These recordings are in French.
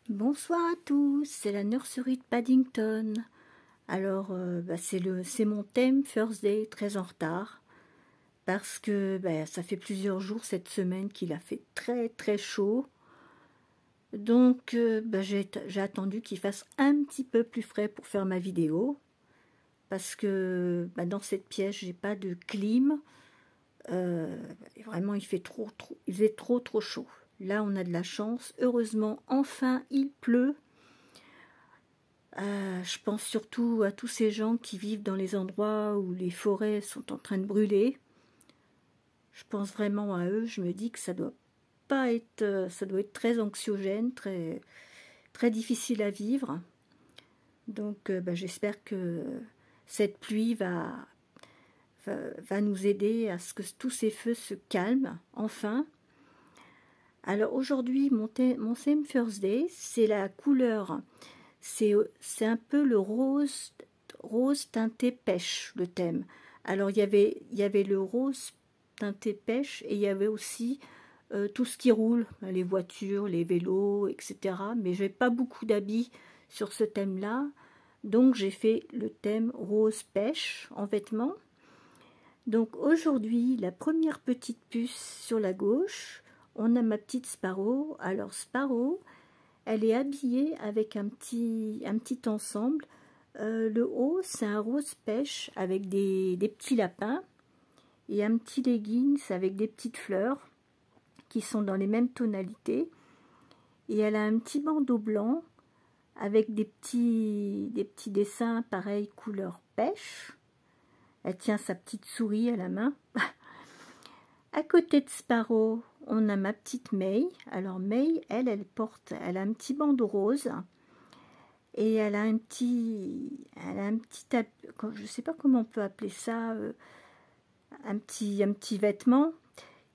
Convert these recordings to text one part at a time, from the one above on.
Bonsoir à tous, c'est la nurserie de Paddington. Alors, c'est mon thème First Day, très en retard, parce que ça fait plusieurs jours cette semaine qu'il a fait très très chaud. Donc, j'ai attendu qu'il fasse un petit peu plus frais pour faire ma vidéo, parce que dans cette pièce, j'ai pas de clim. Vraiment, il faisait trop chaud. Là, on a de la chance. Heureusement, enfin, il pleut. Je pense surtout à tous ces gens qui vivent dans les endroits où les forêts sont en train de brûler. Je pense vraiment à eux. Je me dis que ça doit être très anxiogène, très, très difficile à vivre. Donc, j'espère que cette pluie va nous aider à ce que tous ces feux se calment, enfin. Alors aujourd'hui, mon thème First Day, c'est la couleur. C'est un peu le rose teinté pêche, le thème. Alors il y avait le rose teinté pêche et il y avait aussi tout ce qui roule, les voitures, les vélos, etc. Mais j'ai pas beaucoup d'habits sur ce thème-là, donc j'ai fait le thème rose pêche en vêtements. Donc aujourd'hui, la première petite puce sur la gauche, on a ma petite Sparrow. Alors Sparrow, elle est habillée avec un petit ensemble. Le haut, c'est un rose pêche avec des petits lapins et un petit leggings avec des petites fleurs qui sont dans les mêmes tonalités. Et elle a un petit bandeau blanc avec des petits dessins pareil couleur pêche. Elle tient sa petite souris à la main. À côté de Sparrow, on a ma petite May. Alors May, elle a un petit bandeau rose et elle a un petit, je sais pas comment on peut appeler ça, un petit vêtement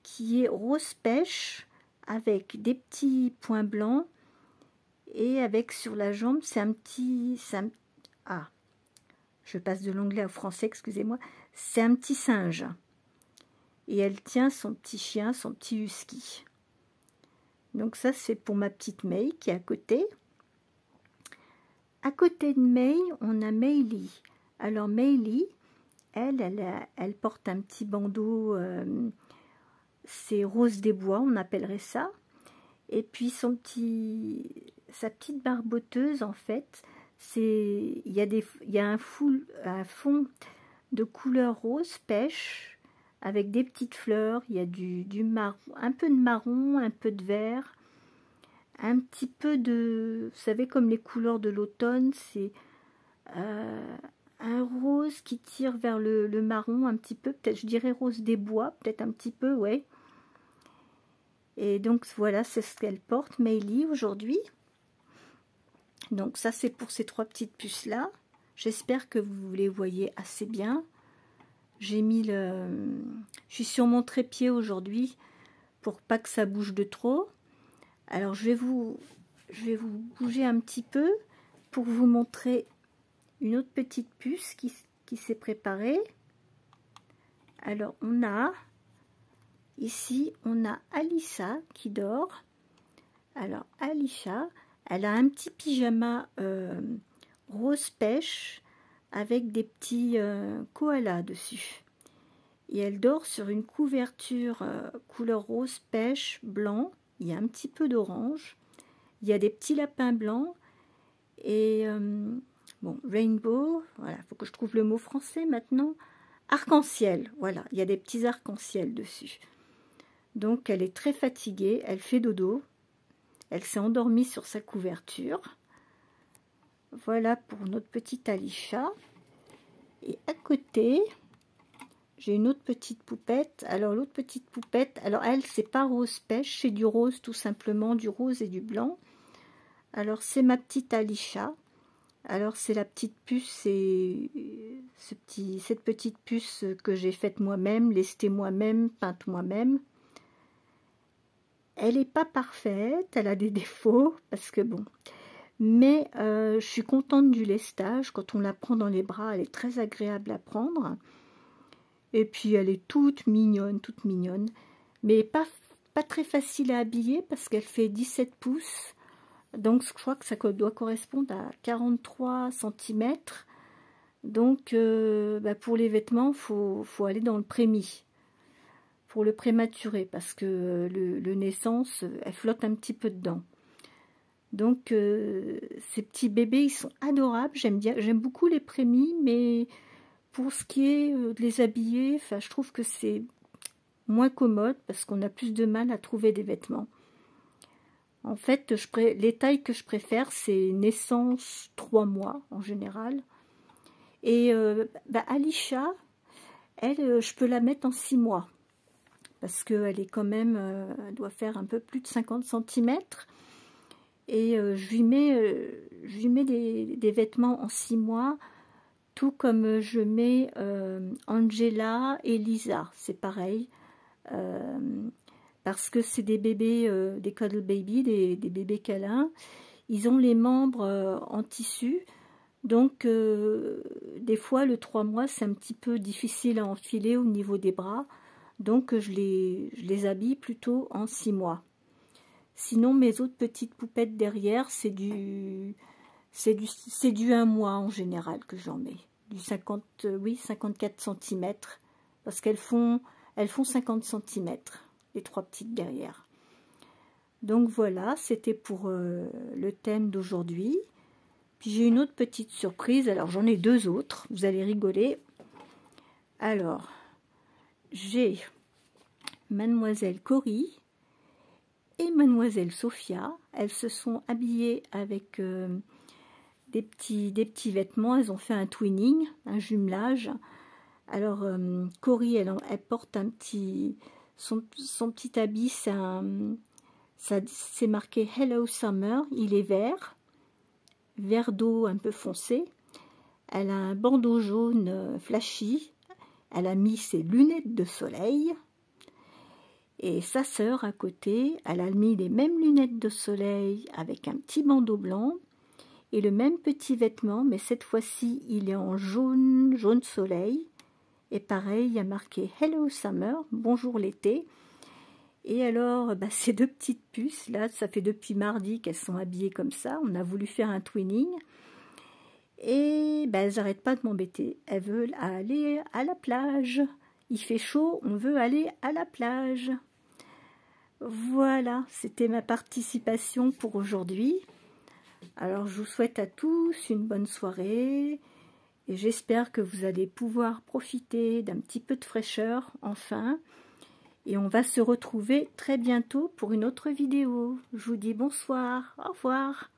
qui est rose pêche avec des petits points blancs et avec sur la jambe, je passe de l'anglais au français, excusez-moi, c'est un petit singe. Et elle tient son petit chien, son petit husky. Donc ça, c'est pour ma petite May qui est à côté. À côté de May, on a Maylie. Alors Maylie, elle porte un petit bandeau, c'est rose des bois, on appellerait ça. Et puis sa petite barboteuse, en fait, il y a un fond de couleur rose pêche avec des petites fleurs. Il y a du marron, un peu de marron, un peu de vert, un petit peu de, vous savez, comme les couleurs de l'automne, c'est un rose qui tire vers le marron un petit peu, peut-être je dirais rose des bois, peut-être un petit peu, ouais. Et donc voilà, c'est ce qu'elle porte, Maylie, aujourd'hui. Donc ça, c'est pour ces trois petites puces là. J'espère que vous les voyez assez bien. J'ai mis je suis sur mon trépied aujourd'hui pour pas que ça bouge de trop. Alors je vais vous bouger un petit peu pour vous montrer une autre petite puce qui s'est préparée. Alors ici on a Alissa qui dort. Alors Alissa, elle a un petit pyjama rose pêche avec des petits koalas dessus. Et elle dort sur une couverture couleur rose pêche blanc. Il y a un petit peu d'orange. Il y a des petits lapins blancs. Et bon, rainbow, voilà, il faut que je trouve le mot français maintenant. Arc-en-ciel, voilà, il y a des petits arcs-en-ciel dessus. Donc elle est très fatiguée, elle fait dodo. Elle s'est endormie sur sa couverture. Voilà pour notre petite Alissa. Et à côté, j'ai une autre petite poupette. Alors l'autre petite poupette, alors elle, c'est pas rose pêche, c'est du rose tout simplement, du rose et du blanc. Alors c'est ma petite Alissa. Alors c'est la petite puce, c'est cette petite puce que j'ai faite moi-même, lestée moi-même, peinte moi-même. Elle n'est pas parfaite, elle a des défauts, parce que bon... Mais je suis contente du lestage. Quand on la prend dans les bras, elle est très agréable à prendre. Et puis elle est toute mignonne, mais pas très facile à habiller parce qu'elle fait 17 pouces. Donc je crois que ça doit correspondre à 43 cm. Donc pour les vêtements, faut aller dans le prémis. Pour le prématuré, parce que le naissance, elle flotte un petit peu dedans. Donc ces petits bébés, ils sont adorables. J'aime beaucoup les prémis, mais pour ce qui est de les habiller, enfin, je trouve que c'est moins commode parce qu'on a plus de mal à trouver des vêtements. En fait, les tailles que je préfère, c'est naissance 3 mois en général. Et Alisha, elle, je peux la mettre en 6 mois. Parce qu'elle est quand même, elle doit faire un peu plus de 50 cm. Et je lui mets des vêtements en 6 mois, tout comme je mets Angela et Lisa, c'est pareil. Parce que c'est des bébés, des cuddle baby, des bébés câlins. Ils ont les membres en tissu. Donc, des fois, le 3 mois, c'est un petit peu difficile à enfiler au niveau des bras. Donc, je les habille plutôt en 6 mois. Sinon, mes autres petites poupettes derrière, c'est du 1 mois en général que j'en mets. Du 54 cm. Parce qu'elles font 50 cm, les 3 petites derrière. Donc voilà, c'était pour le thème d'aujourd'hui. Puis j'ai une autre petite surprise. Alors j'en ai 2 autres, vous allez rigoler. Alors, j'ai Mademoiselle Cory et Mademoiselle Sophia. Elles se sont habillées avec des petits vêtements. Elles ont fait un twinning, un jumelage. Alors Cory, elle porte un petit... Son petit habit, c'est marqué Hello Summer. Il est vert d'eau un peu foncé. Elle a un bandeau jaune flashy. Elle a mis ses lunettes de soleil. Et sa sœur à côté, elle a mis les mêmes lunettes de soleil avec un petit bandeau blanc et le même petit vêtement, mais cette fois-ci, il est en jaune soleil. Et pareil, il y a marqué Hello Summer, bonjour l'été. Et alors, ces 2 petites puces, là, ça fait depuis mardi qu'elles sont habillées comme ça. On a voulu faire un twinning. Et elles n'arrêtent pas de m'embêter. Elles veulent aller à la plage. Il fait chaud, on veut aller à la plage. Voilà, c'était ma participation pour aujourd'hui. Alors, je vous souhaite à tous une bonne soirée. Et j'espère que vous allez pouvoir profiter d'un petit peu de fraîcheur, enfin. Et on va se retrouver très bientôt pour une autre vidéo. Je vous dis bonsoir, au revoir.